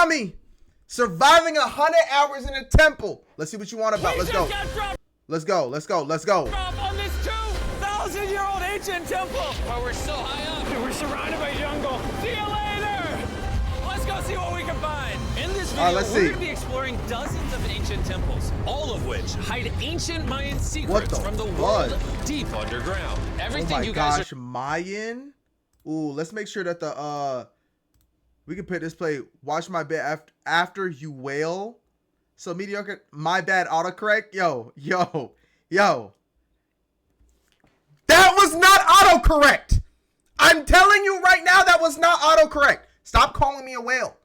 dummy. Surviving 100 hours in a temple. Let's see what you want about. Let's go. Let's go. Let's go. Let's go. On this 2,000-year-old ancient temple. Oh, we're so high up. Dude, we're surrounded by jungle. See you later. Let's go see what we can find. In this video, let's we're see. going to be exploring dozens of ancient temples, all of which hide ancient Mayan secrets from the world deep underground. Everything oh my you guys gosh, Mayan. Ooh, let's make sure that the we can put this play. Watch my bed after you wail. So mediocre. My bad. Autocorrect. Yo. That was not autocorrect. I'm telling you right now, that was not autocorrect. Stop calling me a whale.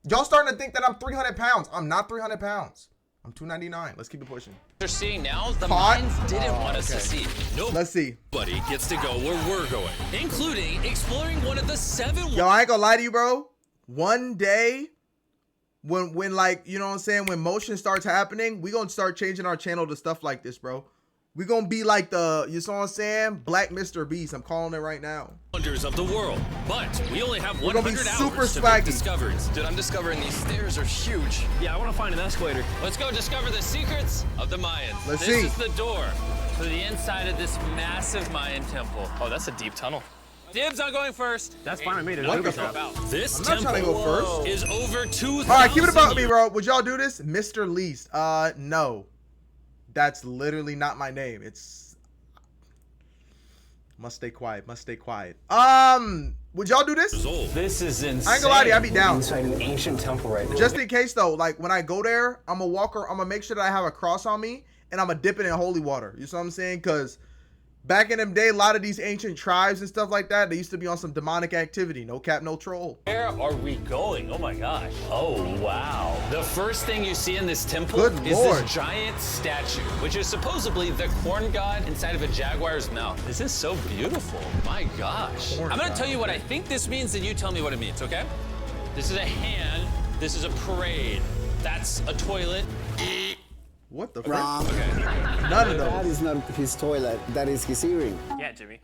Y'all starting to think that I'm 300 pounds. I'm not 300 pounds. I'm 299. Let's keep it pushing. are seeing now, the Mayans didn't want us to see. Let's see. Nobody gets to go where we're going, including exploring one of the 7 Yo, I ain't gonna lie to you, bro. One day, when like, you know what I'm saying, when motion starts happening, we gonna start changing our channel to stuff like this, bro. We gonna be like the, you know what I'm saying, Black MrBeast. I'm calling it right now. Wonders of the world, but we only have 100 super hours to swaggy. make discoveries. Dude, I'm discovering these stairs are huge. Yeah, I want to find an escalator. Let's go discover the secrets of the Mayans. Let's this see. is the door to the inside of this massive Mayan temple. Oh, that's a deep tunnel. Dibs on going first. That's fine with me. What the About this I'm not temple trying to go first. is over 2,000 All right, keep it about me, years. bro. Would y'all do this? Mr. Least. No. That's literally not my name. It's... Must stay quiet. Must stay quiet. Would y'all do this? This is insane. I ain't gonna lie to you, I be down. Inside an ancient temple right now. Just in case though, like when I go there, I'm gonna make sure that I have a cross on me and I'm gonna dip it in holy water. You see what I'm saying? Because back in them day, a lot of these ancient tribes and stuff like that, they used to be on some demonic activity. No cap, no troll. Where are we going? Oh my gosh. Oh wow. The first thing you see in this temple Good is Lord. this giant statue, which is supposedly the corn god inside of a jaguar's mouth. This is so beautiful. My gosh. Corn I'm gonna god. tell you what I think this means, and you tell me what it means, okay? This is a hand. This is a parade. That's a toilet. What the frick? Wrong. None of That those. is not his toilet. That is his earring. Yeah, Jimmy.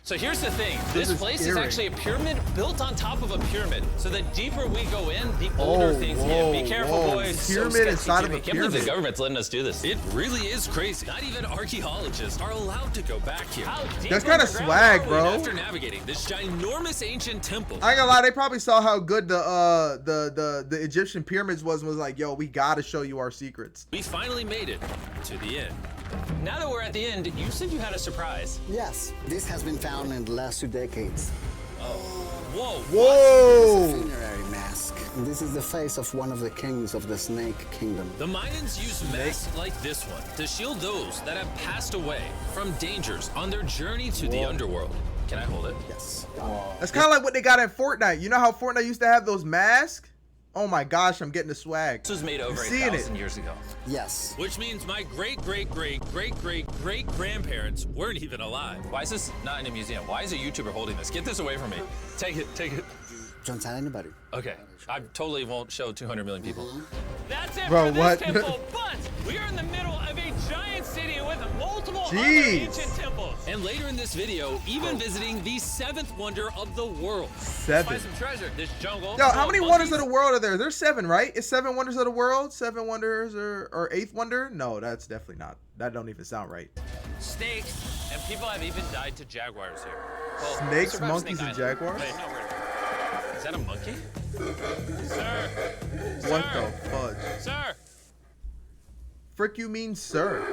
So here's the thing. This is place is eerie. actually a pyramid built on top of a pyramid. So the deeper we go in, the older things get. Be careful, whoa. boys. Pyramid So sketchy, inside of Jimmy. a Can't believe the pyramid. government's letting us do this. It really is crazy. Not even archaeologists are allowed to go back here. How deep That's kinda underground swag, are we bro. After navigating this ginormous ancient temple, I ain't gonna lie, they probably saw how good the Egyptian pyramids was like, yo, we gotta show you our secrets. we finally made it to the end. Now that we're at the end, you said you had a surprise. Yes, this has been found in the last 2 decades. Whoa. Whoa! Funerary mask. This is the face of one of the kings of the Snake Kingdom. The Mayans use masks like this one to shield those that have passed away from dangers on their journey to the underworld. Can I hold it? Yes. That's kind of like what they got in Fortnite. You know how Fortnite used to have those masks? Oh my gosh, I'm getting the swag. This was made over Seeing 1,000 years ago. Yes. Which means my great-great-great-great-great-great-grandparents weren't even alive. Why is this not in a museum? Why is a YouTuber holding this? Get this away from me. Take it, take it. Don't tell anybody. Okay, I totally won't show 200 million people. That's it Bro, for this what? temple, but we are in the middle of a giant city with multiple other Jeez. ancient temples. And later in this video, even visiting the 7th wonder of the world. 7. Find some treasure. This jungle. Yo, how many wonders of the world are there? There's 7, right? Is 7 wonders of the world? 7 wonders or 8th wonder? No, that's definitely not. That don't even sound right. Snakes, and people have even died to jaguars here. Well, Snakes, survived monkeys, Snake and Island. jaguars? Wait, no, is that a monkey? Sir. What Sir. the fudge? Sir. Frick you mean sir?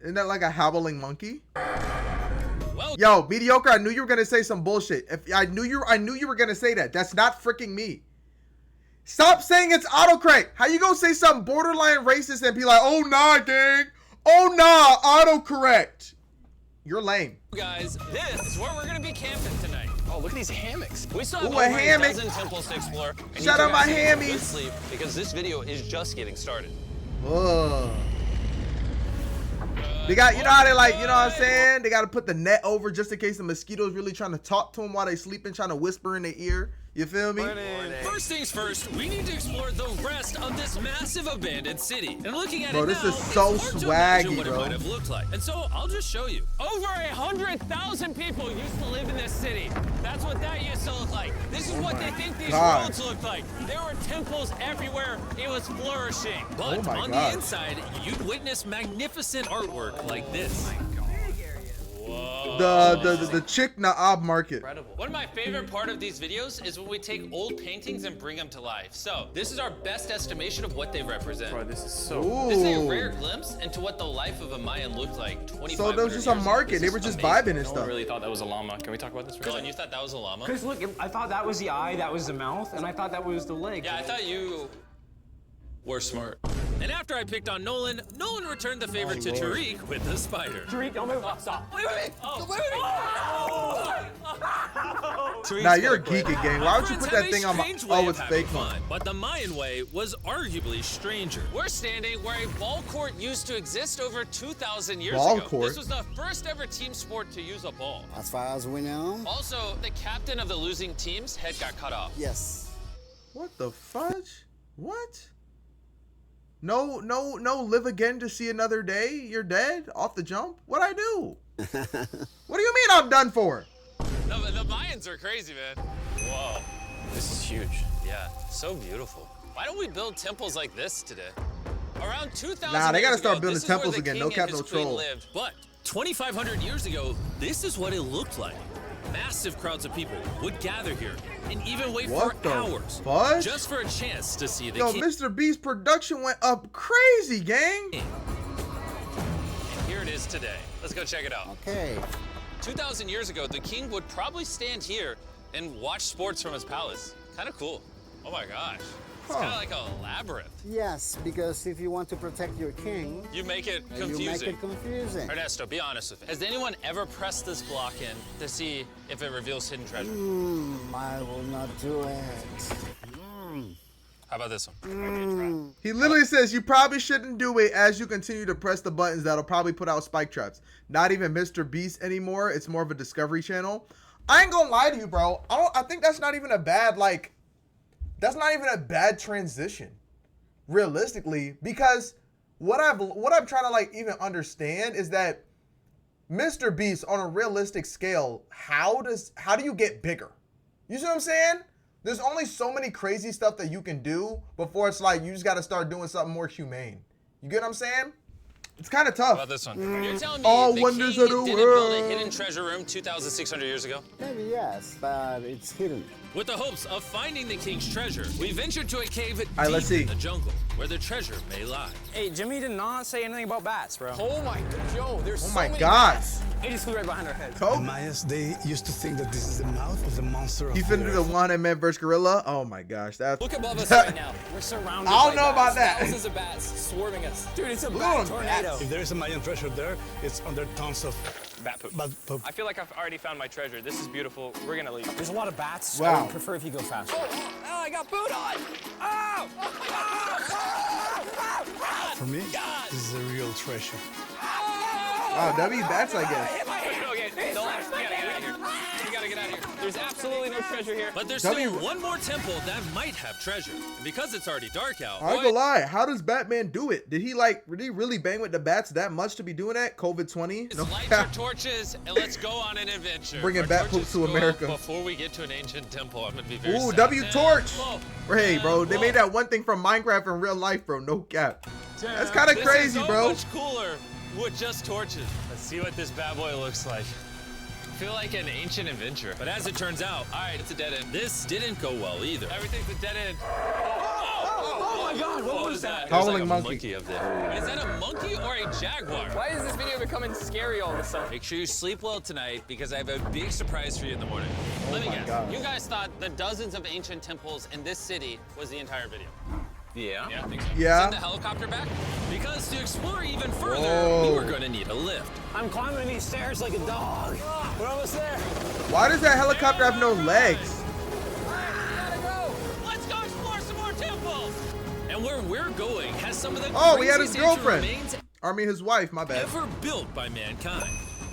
Isn't that like a howling monkey? Well, Yo, mediocre, I knew you were gonna say some bullshit. If I knew you were gonna say that. That's not freaking me. Stop saying it's autocorrect. How you gonna say something borderline racist and be like, oh nah, gang. Oh nah, autocorrect. You're lame. guys, this is where we're gonna be camping tonight. Oh, look at these hammocks. We still have Ooh, a over hammock. a dozen temples to explore. And Shout you out two my guys need to get good hammies. sleep because this video is just getting started. Ugh. They got, you know how they like, you know what I'm saying? They got to put the net over just in case the mosquitoes really trying to talk to them while they sleeping, trying to whisper in their ear. You feel me? First things first, we need to explore the rest of this massive abandoned city. And looking at Bro, it this now, is so it's hard to imagine swaggy, what bro. it might have looked like. And so I'll just show you. Over 100,000 people used to live in this city. That's what that used to look like. This is what they think these God. roads look like. There were temples everywhere. It was flourishing. But my on gosh. the inside, you'd witness magnificent artwork like this. The Chick Naab market. One of my favorite part of these videos is when we take old paintings and bring them to life. So this is our best estimation of what they represent. Bro, this is so. This is a Ooh. rare glimpse into what the life of a Mayan looked like 25 So there was just a market. They were just vibing and No one stuff. really thought that was a llama. Can we talk about this for a Dylan, second? you thought that was a llama? Because look, I thought that was the eye, that was the mouth, and I thought that was the leg. Yeah, I thought you were smart. And after I picked on Nolan, Nolan returned the favor to Tariq with the spider. Tariq, don't move. Stop. Wait, wait, wait. Nah, you're a geek again. Why would you Friends put have that a thing on my? strange way Oh, of it's having fake. fun, but the Mayan way was arguably stranger. We're standing where a ball court used to exist over 2,000 years Ball ago. court? This was the first ever team sport to use a ball. As far as we know, Also, the captain of the losing team's head got cut off. yes. What the fudge? What? No, live again to see another day? You're dead? Off the jump? What'd I do? What do you mean I'm done for? The Mayans are crazy, man. Whoa. This is huge. Yeah, so beautiful. Why don't we build temples like this today? Around 2,000 Nah, they gotta years start ago, building this is where temples the again. king No cap, and his no queen troll. lived. But 2,500 years ago, this is what it looked like. Massive crowds of people would gather here and even wait What for the hours fudge? just for a chance to see the Yo, king. MrBeast production went up crazy, gang. And here it is today. Let's go check it out. Okay. 2,000 years ago, the king would probably stand here and watch sports from his palace. Kind of cool. Oh my gosh. It's kind of like a labyrinth. Yes, because if you want to protect your king, You make it you make confusing. it confusing. Ernesto, be honest with me. Has anyone ever pressed this block in to see if it reveals hidden treasure? I will not do it. How about this one? He literally says you probably shouldn't do it as you continue to press the buttons that'll probably put out spike traps. Not even MrBeast anymore. It's more of a Discovery Channel. I ain't gonna lie to you, bro. I think that's not even a bad, like, that's not even a bad transition, realistically, because what I'm trying to like even understand is that MrBeast on a realistic scale, how do you get bigger? You see what I'm saying? There's only so many crazy stuff that you can do before it's like you just got to start doing something more humane. You get what I'm saying? It's kind of How tough. about this one? You're telling me All the wonders king of the didn't build a world. hidden treasure room 2,600 years ago? Maybe yes, but it's hidden. With the hopes of finding the king's treasure, we ventured to a cave deep right, let's see. in the jungle where the treasure may lie. Hey, Jimmy did not say anything about bats, bro. Oh my, yo, there's Oh so my many God. bats. It just flew right behind our heads. The Kobe. Mayas, they used to think that this is the mouth of the monster of He the finna do the earth. one man versus gorilla. Oh my gosh, that's Look above us right now. We're surrounded I don't by know about bats. that. Thousands of bats swarming us. Dude, it's a Look bat at tornado. If there is a Mayan treasure there, it's under tons of Bat poop. bat poop. I feel like I've already found my treasure. This is beautiful. We're gonna leave. There's a lot of bats. Wow. I would prefer if you go faster. Oh, I got boot on. Oh! For me, this is a real treasure. wow, W bats, I guess. Okay, the last. We gotta get out of here. We gotta get out of here. There's absolutely no treasure here. But there's W- still one more temple that might have treasure. And because it's already dark out, I ain't gonna lie. How does Batman do it? Did he really bang with the bats that much to be doing that? COVID-20? No light cap. your torches and let's go on an adventure. Bringing Our bat poop torches to go up America. Before we get to an ancient temple, I'm gonna be very Ooh, sad. W And torch. whoa, Hey, bro, and they whoa. made that one thing from Minecraft in real life, bro. No cap. That's kind of This crazy, is so bro. much cooler with just torches. Let's see what this bad boy looks like. I feel like an ancient adventure. But as it turns out, all right, it's a dead end. This didn't go well either. Everything's a dead end. Oh my God, what was that? There's Howling like a monkey. up there. Is that a monkey or a jaguar? Why is this video becoming scary all of a sudden? Make sure you sleep well tonight because I have a big surprise for you in the morning. Let me my guess. God. You guys thought the dozens of ancient temples in this city was the entire video. Yeah. Yeah, I think so. Yeah. Send the helicopter back? Because to explore even further, Whoa. we were going to need a lift. I'm climbing these stairs like a dog. We're almost there. Why does that helicopter have no legs? Let's go explore some more temples! And where we're going has some of the Oh, he had his craziest ancient girlfriend. remains I mean, his wife, my bad. ever built by mankind.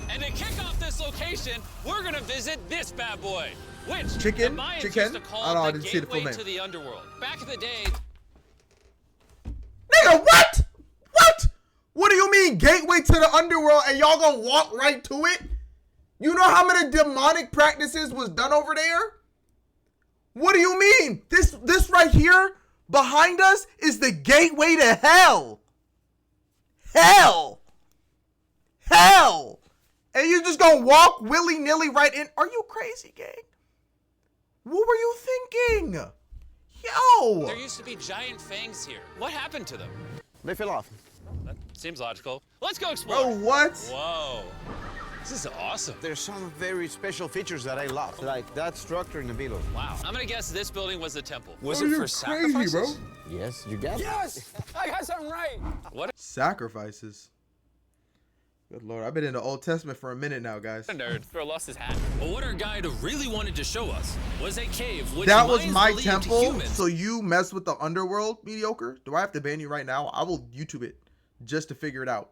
And to kick off this location, we're gonna visit this bad boy. which Chicken? the Mayans Chicken? used to call I don't know, I the didn't see the full gateway name. to the underworld. Back in the day, Nigga, what? What? What do you mean, gateway to the underworld, and y'all gonna walk right to it? You know how many demonic practices was done over there? What do you mean? This right here behind us is the gateway to hell. Hell. Hell. And you just gonna walk willy-nilly right in? Are you crazy, gang? What were you thinking? Yo. there used to be giant fangs here. What happened to them? They fell off. That seems logical. Let's go explore. Bro, what? Whoa. This is awesome. There's some very special features that I love, like that structure in the middle. Wow. I'm gonna guess this building was the temple. Was Are it you for crazy, sacrifices? bro? Yes, you got it. Yes! I got something right. Sacrifices. Good Lord, I've been in the Old Testament for a minute now, guys. A nerd. Bro lost his hat. But what our guide really wanted to show us was a cave which That was Mayans my believed temple, humans so you mess with the underworld, mediocre? Do I have to ban you right now? I will YouTube it just to figure it out.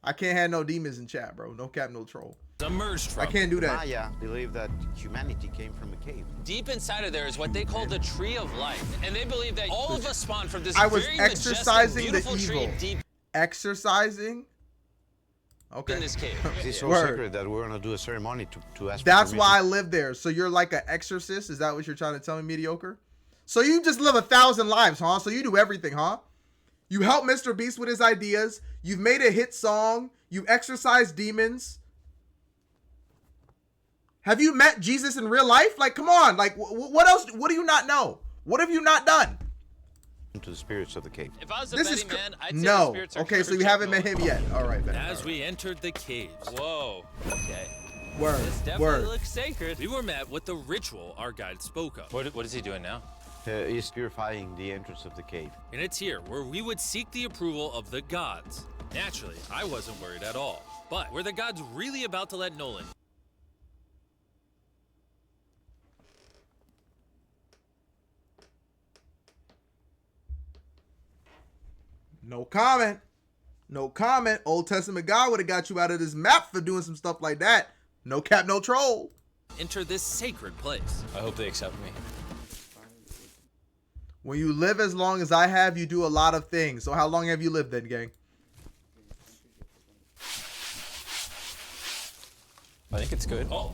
I can't have no demons in chat, bro. No cap, no troll. emerged from. I can't do that. Maya believe that humanity came from a cave. Deep inside of there is what they call the tree of life, and they believe that all of us spawned from this I was very exercising majestic, the beautiful evil. tree deep Exercising? in Okay. this cave. It's so Word. sacred that we're gonna do a ceremony to ask. That's for why I permission. live there. So you're like an exorcist? Is that what you're trying to tell me, mediocre? So you just live 1,000 lives, huh? So you do everything, huh? You help MrBeast with his ideas. You've made a hit song. You exorcise demons. Have you met Jesus in real life? Like, come on. Like, what else? What do you not know? What have you not done? To the spirits of the cave. If I was a This is betting man, I'd say the no. spirits are Okay, so you check haven't met going. him yet. All right, man. As we entered the caves. Whoa. Okay. Word. This definitely Word. looks sacred. We were met with the ritual our guide spoke of. What is he doing now? He's purifying the entrance of the cave. And it's here where we would seek the approval of the gods. Naturally, I wasn't worried at all. But were the gods really about to let Nolan No comment. No comment. Old Testament God would have got you out of this map for doing some stuff like that. No cap, no troll. enter this sacred place? I hope they accept me. When you live as long as I have, you do a lot of things. So how long have you lived then, gang? I think it's good. Oh.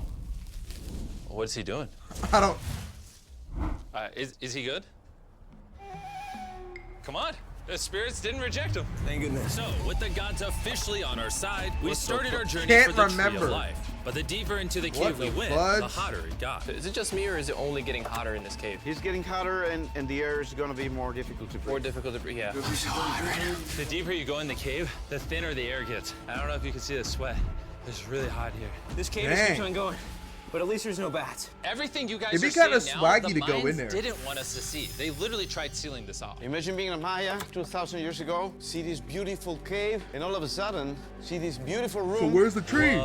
What is he doing? I don't. Is he good? Come on. The spirits didn't reject him. Thank goodness. So, with the gods officially on our side, we started our journey Can't for the remember. tree of life. But the deeper into the What cave we the went, fudge? the hotter it got. Is it just me, or is it only getting hotter in this cave? He's getting hotter, and the air is gonna be more difficult to breathe. More difficult to breathe. Yeah. The deeper you go in the cave, the thinner the air gets. I don't know if you can see the sweat. It's really hot here. This cave Dang. just keeps on going. But at least there's no bats. Everything you guys It'd be are seeing kinda now, swaggy the to go in Mayans there. didn't want us to see. They literally tried sealing this off. Imagine being a Maya 2,000 years ago, see this beautiful cave, and all of a sudden, see this beautiful room So where's the tree?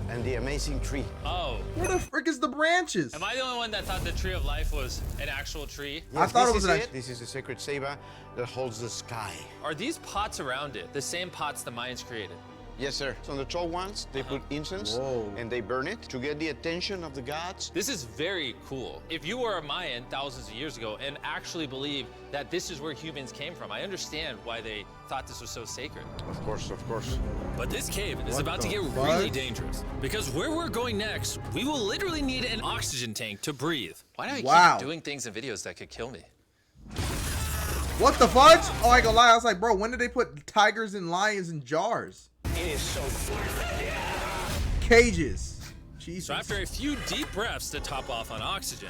and the amazing tree. Oh, Where the frick is the branches? am I the only one that thought the tree of life was an actual tree? I thought this it was is an act- This is the sacred Seba that holds the sky. Are these pots around it the same pots the Mayans created? Yes, sir. So on the tall ones, they put incense Whoa. and they burn it to get the attention of the gods. This is very cool. If you were a Mayan thousands of years ago and actually believe that this is where humans came from, I understand why they thought this was so sacred. Of course, of course. But this cave is What about to the get fudge? really dangerous. Because where we're going next, we will literally need an oxygen tank to breathe. Why do I Wow. keep doing things in videos that could kill me? What the fudge? Oh, I ain't gonna lie. I was like, bro, when did they put tigers and lions in jars? It is so Cages. Jesus. So after a few deep breaths to top off on oxygen,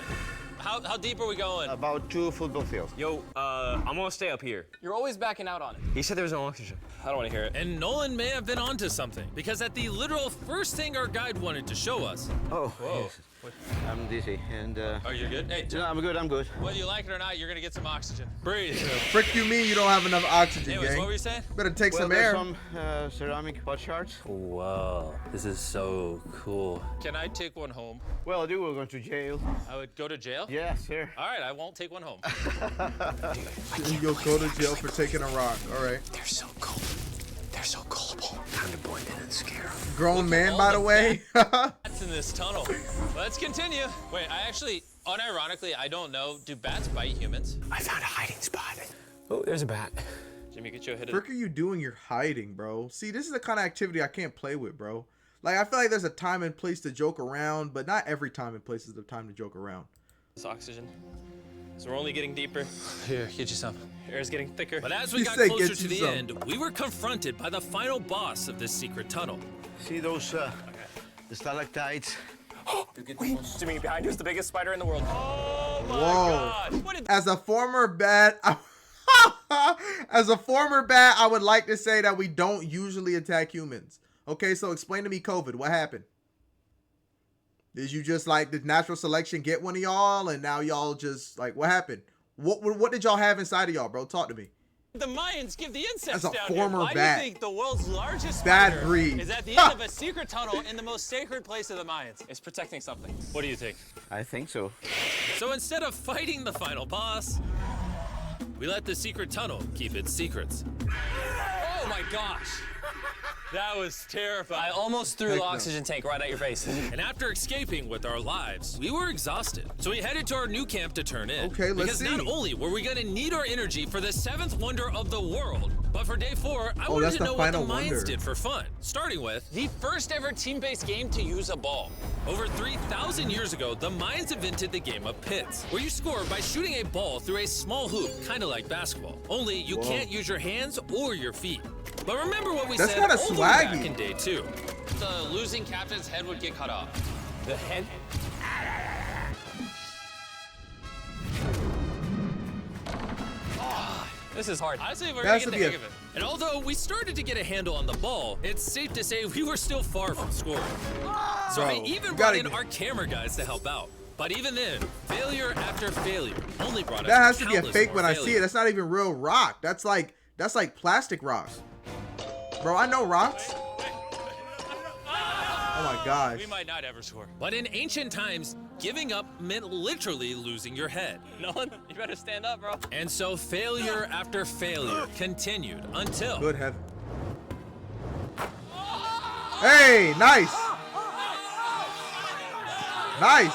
how deep are we going? About 2 football fields. Yo, I'm gonna stay up here. You're always backing out on it. He said there was no oxygen. I don't want to hear it. And Nolan may have been onto something, because at the literal first thing our guide wanted to show us. Oh, Whoa. yes. I'm dizzy, and Are you good? Hey, no, I'm good. I'm good. whether you like it or not, you're gonna get some oxygen. Breathe. Frick you mean you don't have enough oxygen, Anyways, gang? what were you saying? Better take Well, some there's air. some ceramic pot shards. Whoa, this is so cool. Can I take one home? Well, dude, we're going to jail. I would go to jail? Yes, sir. All right, I won't take one home. You'll go to jail for taking a rock. All right. They're so cold. they're so gullible. Time to blend in and scare them. Grown man, by the way. Bats in this tunnel. Let's continue. Wait, I actually, unironically, I don't know. Do bats bite humans? I found a hiding spot. Oh, there's a bat. Jimmy, get you a hit. Frick are you doing? You're hiding, bro. See, this is the kind of activity I can't play with, bro. Like, I feel like there's a time and place to joke around, but not every time and place is the time to joke around. This oxygen. So we're only getting deeper. Here, get you some. Air's getting thicker. But as we You got say closer get to you the some. end, we were confronted by the final boss of this secret tunnel. See those the stalactites? Jimmy, behind you is the biggest spider in the world. Oh my Whoa. God. What did As a former bat, I would like to say that we don't usually attack humans. Okay, so explain to me COVID. What happened? Did you just like did natural selection get one of y'all, and now y'all just like what happened? What did y'all have inside of y'all, bro? Talk to me. the Mayans give the insects As a down former here? Why bat. do you think the world's largest Bad spider breed. is at the end of a secret tunnel in the most sacred place of the Mayans? It's protecting something. What do you think? I think so. So instead of fighting the final boss, we let the secret tunnel keep its secrets. Oh my gosh. That was terrifying. I almost threw the oxygen tank right at your face. And after escaping with our lives, we were exhausted. So we headed to our new camp to turn in. Okay, let's because not see. only were we gonna need our energy for the 7th wonder of the world, but for day 4, I wanted that's to the know what the final Mayans wonder. did for fun. Starting with the first ever team-based game to use a ball. Over 3,000 years ago, the Mayans invented the game of pits, where you score by shooting a ball through a small hoop, kind of like basketball. Only you can't use your hands or your feet. But remember what we That's said kinda all the way back swaggy. in day 2. The losing captain's head would get cut off. The head. This is hard. Honestly, we're That gonna has get to the be hang of it. And although we started to get a handle on the ball, it's safe to say we were still far from scoring. So Bro, we even you brought gotta in get- our camera guys to help out. But even then, failure after failure only brought us That has to be a countless fake more when I see it. failures. That's not even real rock. That's like plastic rocks. Bro, I know rocks. Oh my gosh. We might not ever score. But in ancient times, giving up meant literally losing your head. Nolan, you better stand up, bro. And so failure after failure continued until... Good heaven. Hey, nice. Nice.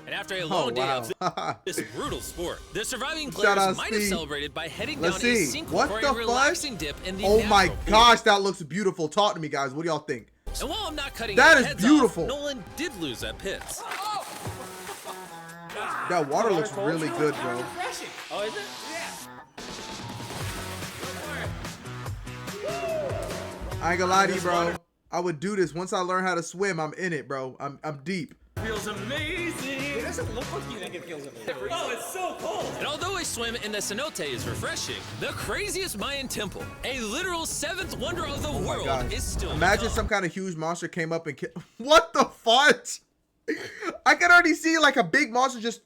And after a long day wow. of this brutal sport, the surviving Shout out players might have Steve. celebrated by heading Let's down a see. sink What for the a fuck? relaxing dip in the Oh my natural pool. gosh, that looks beautiful. Talk to me, guys. What do y'all think? And while I'm not cutting That any is heads beautiful. off, Nolan did lose at pits. That water looks really good, bro. Oh, is it? I ain't gonna lie to you, bro. I would do this once I learn how to swim. I'm in it, bro. I'm deep. Feels amazing. It doesn't look like you think it feels amazing. Oh, it's so cold. And although a swim in the cenote is refreshing, the craziest Mayan temple, a literal 7th wonder of the Oh my world, gosh. is still to Imagine come. some kind of huge monster came up and killed. What the fudge? I can already see like a big monster just.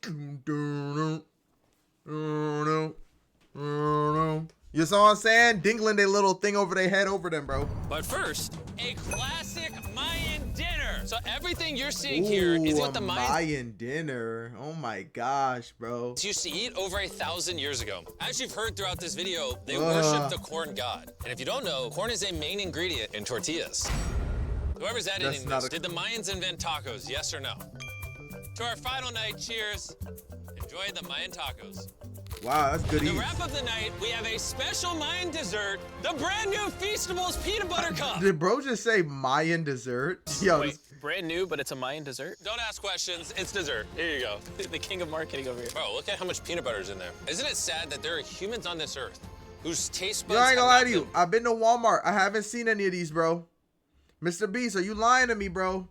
You saw what I'm saying? Dingling their little thing over their head over them, bro. But first, a classic Mayan dinner. So everything you're seeing here is Ooh, what the a Mayans Mayan dinner. Oh my gosh, bro. used to eat over 1,000 years ago. As you've heard throughout this video, they worship the corn god. And if you don't know, corn is a main ingredient in tortillas. Whoever's editing not this, a- did the Mayans invent tacos, yes or no? To our final night, cheers. Enjoy the Mayan tacos. Wow, that's good To eats. wrap up the night, we have a special Mayan dessert, the brand new Feastables Peanut Butter Cup. Did bro just say Mayan dessert? Yo, Wait, brand new, but it's a Mayan dessert? Don't ask questions, it's dessert. Here you go. The king of marketing over here. Bro, look at how much peanut butter is in there. Isn't it sad that there are humans on this earth whose taste buds yo, I ain't gonna have lie to not you. been- I've been to Walmart. I haven't seen any of these, bro. MrBeast, are you lying to me, bro?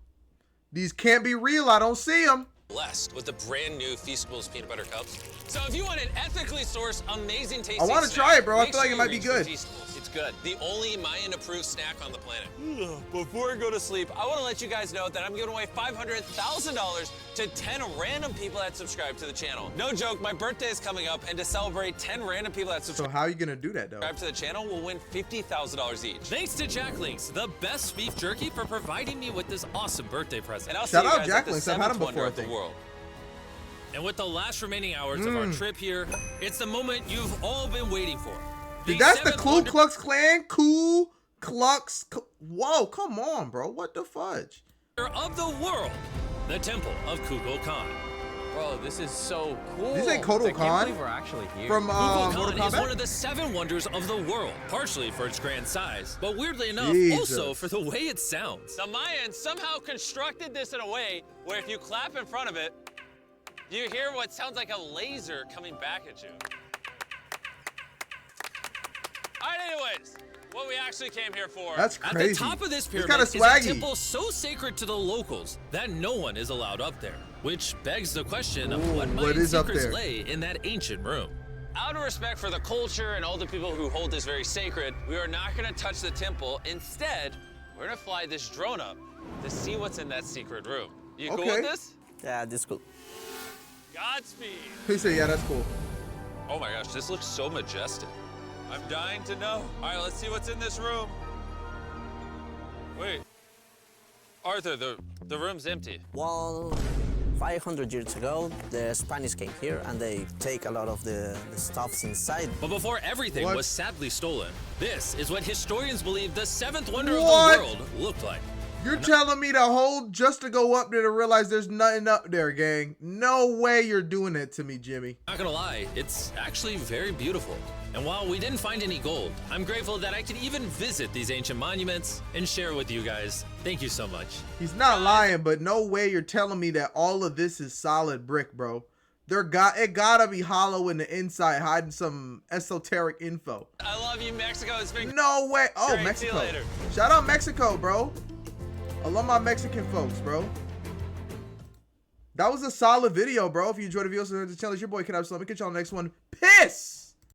These can't be real. I don't see them. blessed with the brand new Feastables Peanut Butter Cups. So if you want an ethically sourced, amazing tasting I wanna snack, try it, bro. I make feel like sure it might you be reach for good. Feastables. It's good. The only Mayan-approved snack on the planet. Before I go to sleep, I want to let you guys know that I'm giving away $500,000 to 10 random people that subscribe to the channel. No joke, my birthday is coming up, and to celebrate 10 random people that So subscribe how are you gonna do that, though? to the channel will win $50,000 each. Thanks to Jack Links, the best beef jerky, for providing me with this awesome birthday present. And I'll Shout see you out guys Jack at the Links. I've had 7th him wonder before, I of the think. world. And with the last remaining hours of our trip here, it's the moment you've all been waiting for. Dude, that's the seventh Ku wonder Klux Klan? Ku Klux. Whoa, come on, bro. What the fudge? of the world, the Temple of Kukulkan. Bro, this is so cool. This ain't Kotal I can't Khan believe we're actually here. from Mortal Kukulkan is one Kombat? of the 7 wonders of the world, partially for its grand size, but weirdly enough, Jesus. also for the way it sounds. The Mayans somehow constructed this in a way where if you clap in front of it, you hear what sounds like a laser coming back at you. All right, anyways, what we actually came here for. That's At crazy. the top of this It's pyramid kinda is a swaggy. temple so sacred to the locals that no one is allowed up there, which begs the question of what what Mayan is up secrets there? lay in that ancient room. Out of respect for the culture and all the people who hold this very sacred, we are not gonna touch the temple. Instead, we're gonna fly this drone up to see what's in that secret room. You cool Okay. with this? Yeah, this cool. Godspeed. He said, yeah, that's cool. Oh my gosh, this looks so majestic. I'm dying to know. All right, let's see what's in this room. Wait. Arthur, the room's empty. Well, 500 years ago, the Spanish came here and they take a lot of the stuffs inside. But before everything What? was sadly stolen, this is what historians believe the 7th wonder What? of the world looked like. You're telling me to hold just to go up there to realize there's nothing up there, gang. No way you're doing it to me, Jimmy. Not gonna lie, it's actually very beautiful. And while we didn't find any gold, I'm grateful that I could even visit these ancient monuments and share with you guys. Thank you so much. He's not lying, but no way you're telling me that all of this is solid brick, bro. It gotta be hollow in the inside, hiding some esoteric info. I love you, Mexico. It's been No way. Oh, Great. See you Mexico. later. Shout out Mexico, bro. I love my Mexican folks, bro. That was a solid video, bro. If you enjoyed the video, subscribe to the channel. It's your boy, kiddabsolute. Let me catch y'all on the next one. Peace!